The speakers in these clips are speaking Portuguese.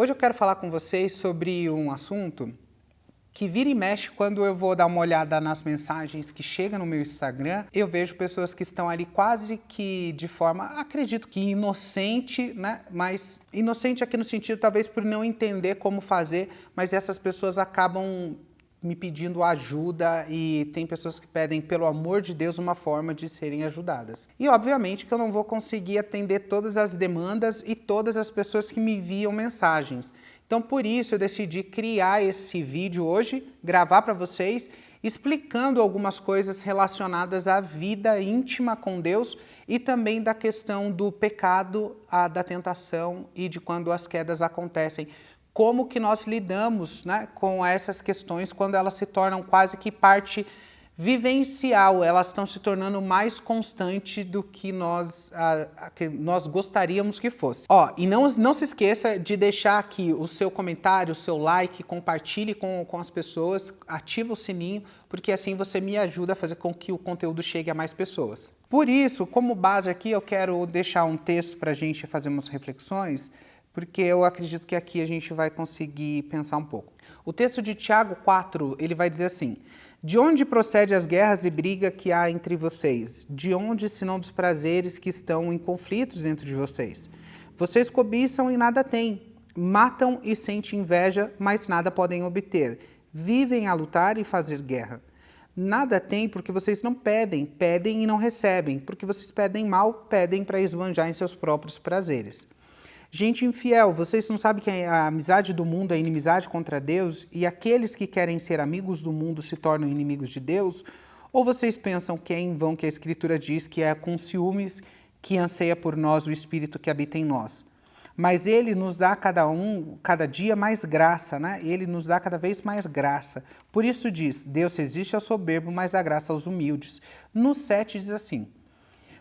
Hoje eu quero falar com vocês sobre um assunto que vira e mexe quando eu vou dar uma olhada nas mensagens que chegam no meu Instagram, eu vejo pessoas que estão ali quase que de forma, acredito que inocente, né? Mas inocente aqui no sentido talvez por não entender como fazer, mas essas pessoas acabam me pedindo ajuda e tem pessoas que pedem, pelo amor de Deus, uma forma de serem ajudadas. E obviamente que eu não vou conseguir atender todas as demandas e todas as pessoas que me enviam mensagens. Então, por isso, eu decidi criar esse vídeo hoje, gravar para vocês, explicando algumas coisas relacionadas à vida íntima com Deus e também da questão do pecado, da tentação e de quando as quedas acontecem. Como que nós lidamos, né, com essas questões quando elas se tornam quase que parte vivencial, elas estão se tornando mais constante do que nós gostaríamos que fosse. E não se esqueça de deixar aqui o seu comentário, o seu like, compartilhe com as pessoas, ativa o sininho, porque assim você me ajuda a fazer com que o conteúdo chegue a mais pessoas. Por isso, como base aqui, eu quero deixar um texto para a gente fazer umas reflexões, porque eu acredito que aqui a gente vai conseguir pensar um pouco. O texto de Tiago 4, ele vai dizer assim: de onde procede as guerras e briga que há entre vocês? De onde, senão dos prazeres que estão em conflitos dentro de vocês? Vocês cobiçam e nada têm, matam e sentem inveja, mas nada podem obter. Vivem a lutar e fazer guerra. Nada têm porque vocês não pedem, pedem e não recebem, porque vocês pedem mal, pedem para esbanjar em seus próprios prazeres. Gente infiel, vocês não sabem que a amizade do mundo é inimizade contra Deus e aqueles que querem ser amigos do mundo se tornam inimigos de Deus? Ou vocês pensam que é em vão que a Escritura diz que é com ciúmes que anseia por nós o Espírito que habita em nós? Mas Ele nos dá cada dia mais graça, né? Ele nos dá cada vez mais graça. Por isso diz, Deus resiste ao soberbo, mas dá graça aos humildes. No 7 diz assim: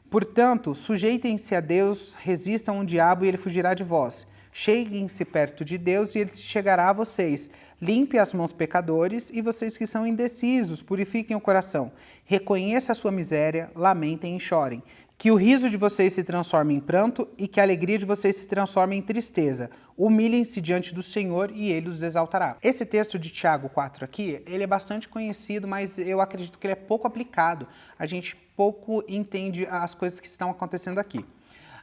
portanto, sujeitem-se a Deus, resistam ao diabo e ele fugirá de vós. Cheguem-se perto de Deus e ele chegará a vocês. Limpe as mãos, pecadores, e vocês que são indecisos, purifiquem o coração. Reconheça a sua miséria, lamentem e chorem. Que o riso de vocês se transforme em pranto e que a alegria de vocês se transforme em tristeza. Humilhem-se diante do Senhor e Ele os exaltará. Esse texto de Tiago 4 aqui, ele é bastante conhecido, mas eu acredito que ele é pouco aplicado. A gente pouco entende as coisas que estão acontecendo aqui.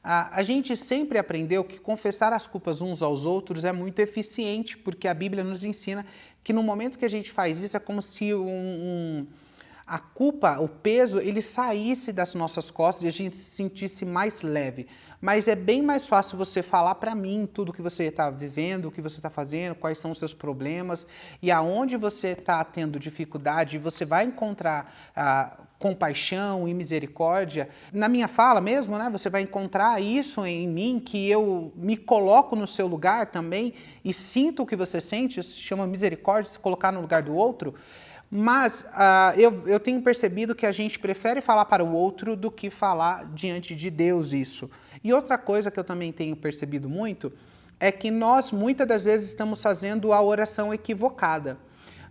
A gente sempre aprendeu que confessar as culpas uns aos outros é muito eficiente, porque a Bíblia nos ensina que no momento que a gente faz isso é como se a culpa, o peso, ele saísse das nossas costas e a gente se sentisse mais leve. Mas é bem mais fácil você falar para mim tudo que você está vivendo, o que você está fazendo, quais são os seus problemas e aonde você está tendo dificuldade, você vai encontrar compaixão e misericórdia. Na minha fala mesmo, né, você vai encontrar isso em mim, que eu me coloco no seu lugar também e sinto o que você sente, isso se chama misericórdia, se colocar no lugar do outro. Mas eu tenho percebido que a gente prefere falar para o outro do que falar diante de Deus isso. E outra coisa que eu também tenho percebido muito é que nós muitas das vezes estamos fazendo a oração equivocada.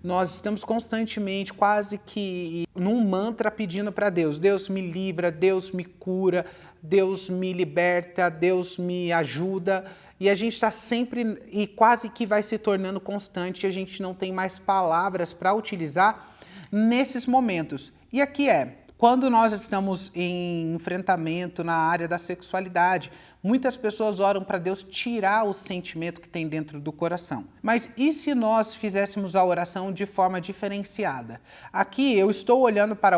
Nós estamos constantemente, quase que num mantra, pedindo para Deus: Deus me livra, Deus me cura, Deus me liberta, Deus me ajuda. E a gente está sempre, e quase que vai se tornando constante, a gente não tem mais palavras para utilizar nesses momentos. E aqui quando nós estamos em enfrentamento na área da sexualidade, muitas pessoas oram para Deus tirar o sentimento que tem dentro do coração. Mas e se nós fizéssemos a oração de forma diferenciada? Aqui eu estou olhando para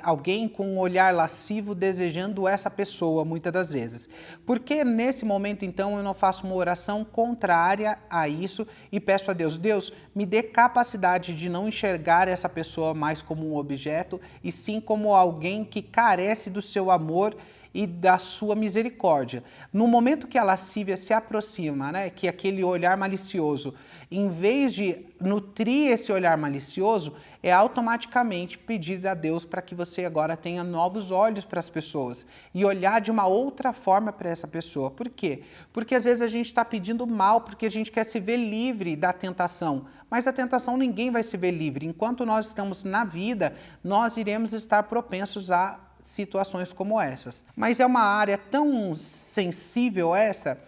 alguém com um olhar lascivo, desejando essa pessoa muitas das vezes. Porque nesse momento então eu não faço uma oração contrária a isso e peço a Deus: Deus, me dê capacidade de não enxergar essa pessoa mais como um objeto e sim como alguém que carece do seu amor e da sua misericórdia. No momento que a lascívia se aproxima, né, que aquele olhar malicioso, em vez de nutrir esse olhar malicioso, é automaticamente pedir a Deus para que você agora tenha novos olhos para as pessoas e olhar de uma outra forma para essa pessoa. Por quê? Porque às vezes a gente está pedindo mal porque a gente quer se ver livre da tentação, mas a tentação ninguém vai se ver livre. Enquanto nós estamos na vida, nós iremos estar propensos a situações como essas. Mas é uma área tão sensível essa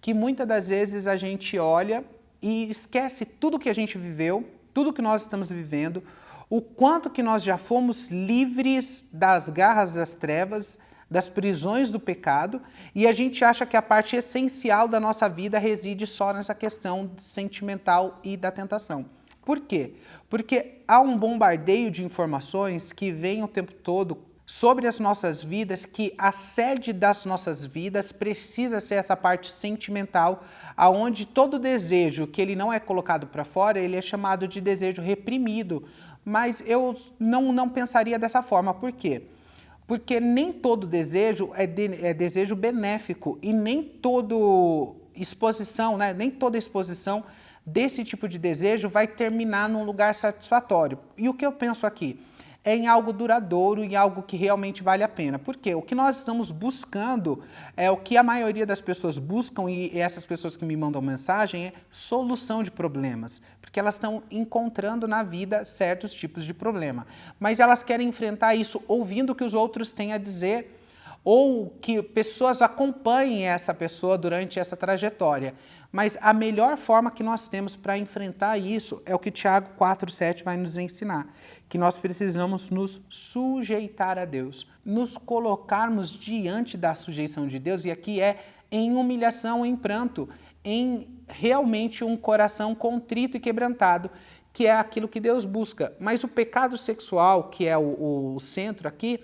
que muitas das vezes a gente olha e esquece tudo que a gente viveu, tudo que nós estamos vivendo, o quanto que nós já fomos livres das garras das trevas, das prisões do pecado, e a gente acha que a parte essencial da nossa vida reside só nessa questão sentimental e da tentação. Por quê? Porque há um bombardeio de informações que vem o tempo todo sobre as nossas vidas, que a sede das nossas vidas precisa ser essa parte sentimental, aonde todo desejo que ele não é colocado para fora, ele é chamado de desejo reprimido. Mas eu não pensaria dessa forma. Por quê? Porque nem todo desejo é desejo benéfico e nem toda exposição, né? Nem toda exposição desse tipo de desejo vai terminar num lugar satisfatório. E o que eu penso aqui? É em algo duradouro, em algo que realmente vale a pena. Porque o que nós estamos buscando é o que a maioria das pessoas buscam, e essas pessoas que me mandam mensagem, é solução de problemas. Porque elas estão encontrando na vida certos tipos de problema. Mas elas querem enfrentar isso ouvindo o que os outros têm a dizer, ou que pessoas acompanhem essa pessoa durante essa trajetória. Mas a melhor forma que nós temos para enfrentar isso é o que Tiago 4,7 vai nos ensinar, que nós precisamos nos sujeitar a Deus, nos colocarmos diante da sujeição de Deus, e aqui é em humilhação, em pranto, em realmente um coração contrito e quebrantado, que é aquilo que Deus busca. Mas o pecado sexual, que é o centro aqui,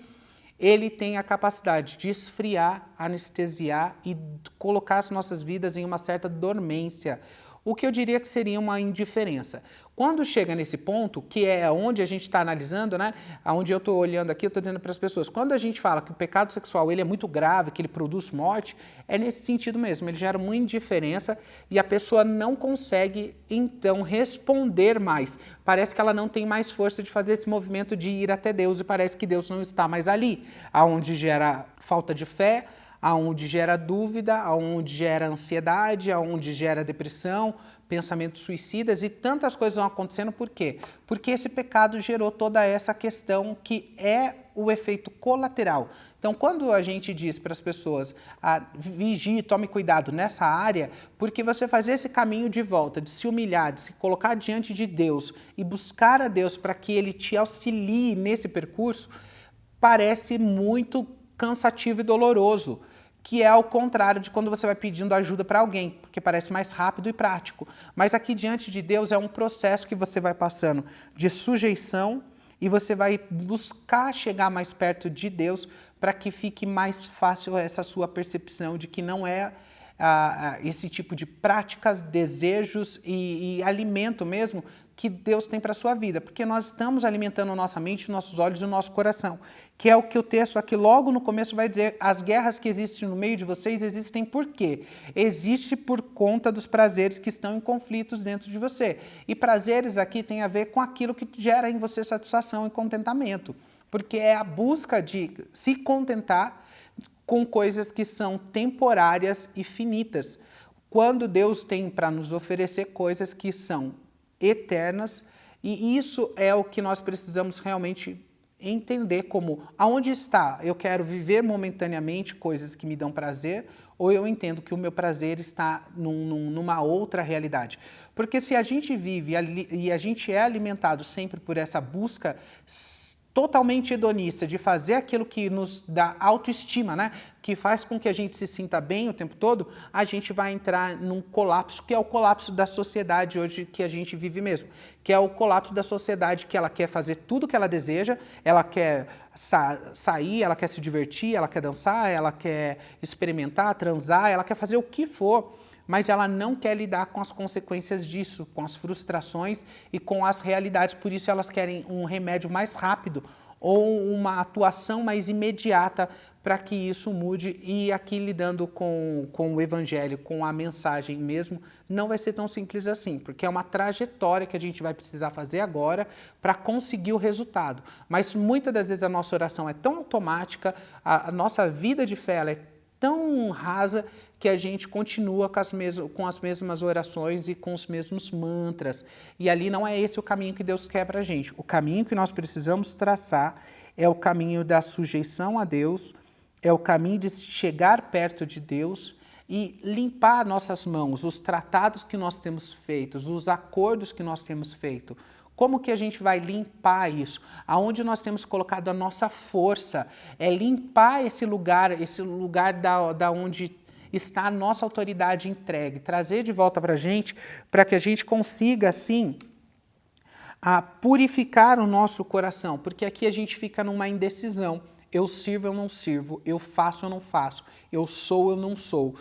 ele tem a capacidade de esfriar, anestesiar e colocar as nossas vidas em uma certa dormência, o que eu diria que seria uma indiferença. Quando chega nesse ponto, que é onde a gente está analisando, né? Onde eu estou olhando aqui, eu estou dizendo para as pessoas, quando a gente fala que o pecado sexual ele é muito grave, que ele produz morte, é nesse sentido mesmo, ele gera uma indiferença e a pessoa não consegue, então, responder mais. Parece que ela não tem mais força de fazer esse movimento de ir até Deus e parece que Deus não está mais ali, aonde gera falta de fé, aonde gera dúvida, aonde gera ansiedade, aonde gera depressão, pensamentos suicidas e tantas coisas vão acontecendo. Por quê? Porque esse pecado gerou toda essa questão que é o efeito colateral. Então, quando a gente diz para as pessoas, vigie, tome cuidado nessa área, porque você fazer esse caminho de volta, de se humilhar, de se colocar diante de Deus e buscar a Deus para que Ele te auxilie nesse percurso, parece muito cansativo e doloroso, que é ao contrário de quando você vai pedindo ajuda para alguém, porque parece mais rápido e prático. Mas aqui diante de Deus é um processo que você vai passando de sujeição e você vai buscar chegar mais perto de Deus para que fique mais fácil essa sua percepção de que não é esse tipo de práticas, desejos e alimento mesmo que Deus tem para a sua vida, porque nós estamos alimentando a nossa mente, nossos olhos e o nosso coração, que é o que o texto aqui logo no começo vai dizer, as guerras que existem no meio de vocês existem por quê? Existe por conta dos prazeres que estão em conflitos dentro de você. E prazeres aqui tem a ver com aquilo que gera em você satisfação e contentamento, porque é a busca de se contentar com coisas que são temporárias e finitas, quando Deus tem para nos oferecer coisas que são eternas, e isso é o que nós precisamos realmente entender como, aonde está? Eu quero viver momentaneamente coisas que me dão prazer, ou eu entendo que o meu prazer está numa outra realidade? Porque se a gente vive e a gente é alimentado sempre por essa busca totalmente hedonista de fazer aquilo que nos dá autoestima, né? Que faz com que a gente se sinta bem o tempo todo, a gente vai entrar num colapso, que é o colapso da sociedade hoje que a gente vive mesmo, que é o colapso da sociedade que ela quer fazer tudo o que ela deseja, ela quer sair, ela quer se divertir, ela quer dançar, ela quer experimentar, transar, ela quer fazer o que for, mas ela não quer lidar com as consequências disso, com as frustrações e com as realidades. Por isso elas querem um remédio mais rápido ou uma atuação mais imediata para que isso mude. E aqui lidando com o evangelho, com a mensagem mesmo, não vai ser tão simples assim, porque é uma trajetória que a gente vai precisar fazer agora para conseguir o resultado. Mas muitas das vezes a nossa oração é tão automática, a nossa vida de fé ela é tão rasa, que a gente continua com as mesmas orações e com os mesmos mantras. E ali não é esse o caminho que Deus quer para a gente. O caminho que nós precisamos traçar é o caminho da sujeição a Deus, é o caminho de chegar perto de Deus, e limpar nossas mãos, os tratados que nós temos feitos, os acordos que nós temos feito. Como que a gente vai limpar isso? Aonde nós temos colocado a nossa força? É limpar esse lugar da onde está a nossa autoridade entregue, trazer de volta para que a gente consiga, assim, purificar o nosso coração, porque aqui a gente fica numa indecisão. Eu sirvo, eu não sirvo, eu faço, eu não faço, eu sou, eu não sou.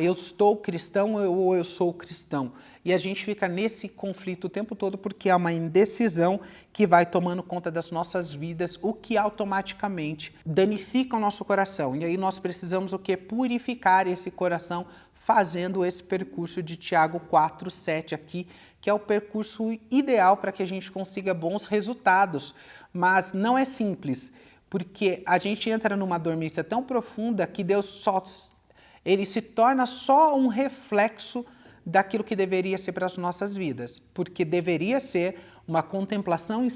Eu estou cristão ou eu sou cristão. E a gente fica nesse conflito o tempo todo porque há uma indecisão que vai tomando conta das nossas vidas, o que automaticamente danifica o nosso coração. E aí nós precisamos o quê? Purificar esse coração fazendo esse percurso de Tiago 4:7 aqui, que é o percurso ideal para que a gente consiga bons resultados. Mas não é simples, porque a gente entra numa dormência tão profunda que Deus ele se torna só um reflexo daquilo que deveria ser para as nossas vidas, porque deveria ser uma contemplação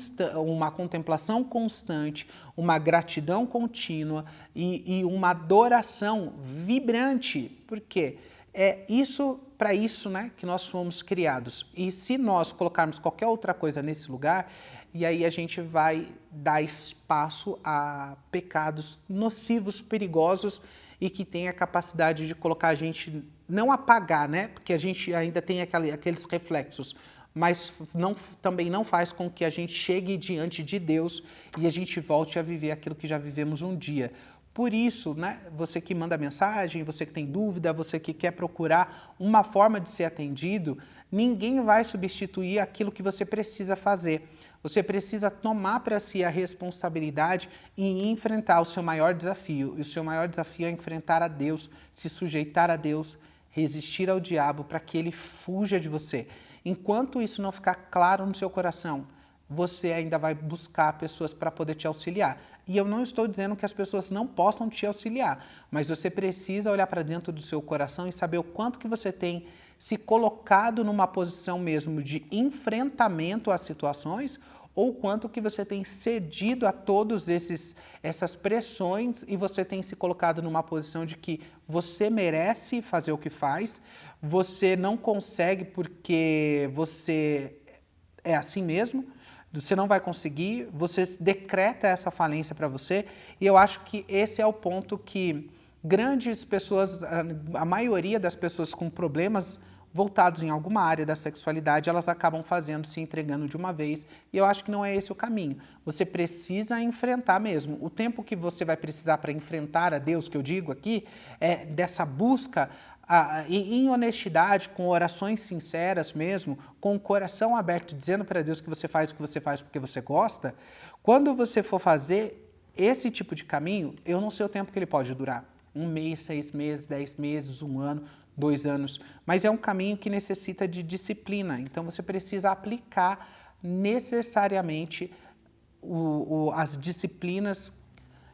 constante, uma gratidão contínua e uma adoração vibrante, porque é isso para isso, né, que nós fomos criados. E se nós colocarmos qualquer outra coisa nesse lugar, e aí a gente vai dar espaço a pecados nocivos, perigosos, e que tem a capacidade de colocar a gente, não apagar, né? Porque a gente ainda tem aqueles reflexos, mas também não faz com que a gente chegue diante de Deus e a gente volte a viver aquilo que já vivemos um dia. Por isso, né, você que manda mensagem, você que tem dúvida, você que quer procurar uma forma de ser atendido, ninguém vai substituir aquilo que você precisa fazer. Você precisa tomar para si a responsabilidade e enfrentar o seu maior desafio. E o seu maior desafio é enfrentar a Deus, se sujeitar a Deus, resistir ao diabo para que ele fuja de você. Enquanto isso não ficar claro no seu coração, você ainda vai buscar pessoas para poder te auxiliar. E eu não estou dizendo que as pessoas não possam te auxiliar, mas você precisa olhar para dentro do seu coração e saber o quanto que você tem se colocado numa posição mesmo de enfrentamento às situações, ou quanto que você tem cedido a todas essas pressões e você tem se colocado numa posição de que você merece fazer o que faz, você não consegue porque você é assim mesmo, você não vai conseguir, você decreta essa falência para você, e eu acho que esse é o ponto que grandes pessoas, a maioria das pessoas com problemas voltados em alguma área da sexualidade, elas acabam fazendo, se entregando de uma vez, e eu acho que não é esse o caminho. Você precisa enfrentar mesmo. O tempo que você vai precisar para enfrentar a Deus, que eu digo aqui, é dessa busca em honestidade, com orações sinceras mesmo, com o coração aberto, dizendo para Deus que você faz o que você faz porque você gosta. Quando você for fazer esse tipo de caminho, eu não sei o tempo que ele pode durar. 1 mês, 6 meses, 10 meses, 1 ano, 2 anos, mas é um caminho que necessita de disciplina, então você precisa aplicar necessariamente as disciplinas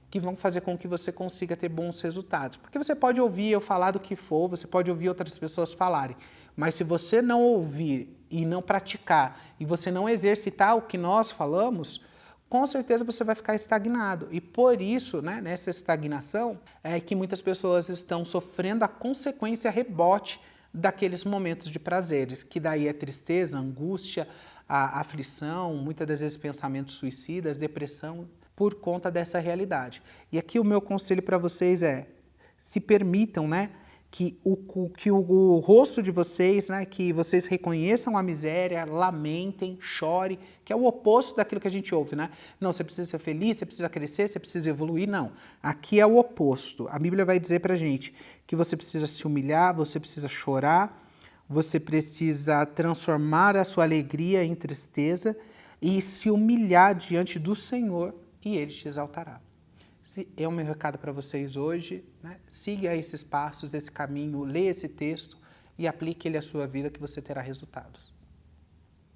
que vão fazer com que você consiga ter bons resultados. Porque você pode ouvir eu falar do que for, você pode ouvir outras pessoas falarem, mas se você não ouvir e não praticar, e você não exercitar o que nós falamos, com certeza você vai ficar estagnado. E por isso, né, nessa estagnação, é que muitas pessoas estão sofrendo a consequência rebote daqueles momentos de prazeres, que daí é tristeza, angústia, a aflição, muitas das vezes pensamentos suicidas, depressão, por conta dessa realidade. E aqui o meu conselho para vocês é, se permitam, né, que o rosto de vocês, né, que vocês reconheçam a miséria, lamentem, chorem, que é o oposto daquilo que a gente ouve, né? Não, você precisa ser feliz, você precisa crescer, você precisa evoluir, não. Aqui é o oposto. A Bíblia vai dizer pra gente que você precisa se humilhar, você precisa chorar, você precisa transformar a sua alegria em tristeza e se humilhar diante do Senhor e Ele te exaltará. Esse é o meu recado para vocês hoje, né? Siga esses passos, esse caminho, leia esse texto e aplique ele à sua vida que você terá resultados.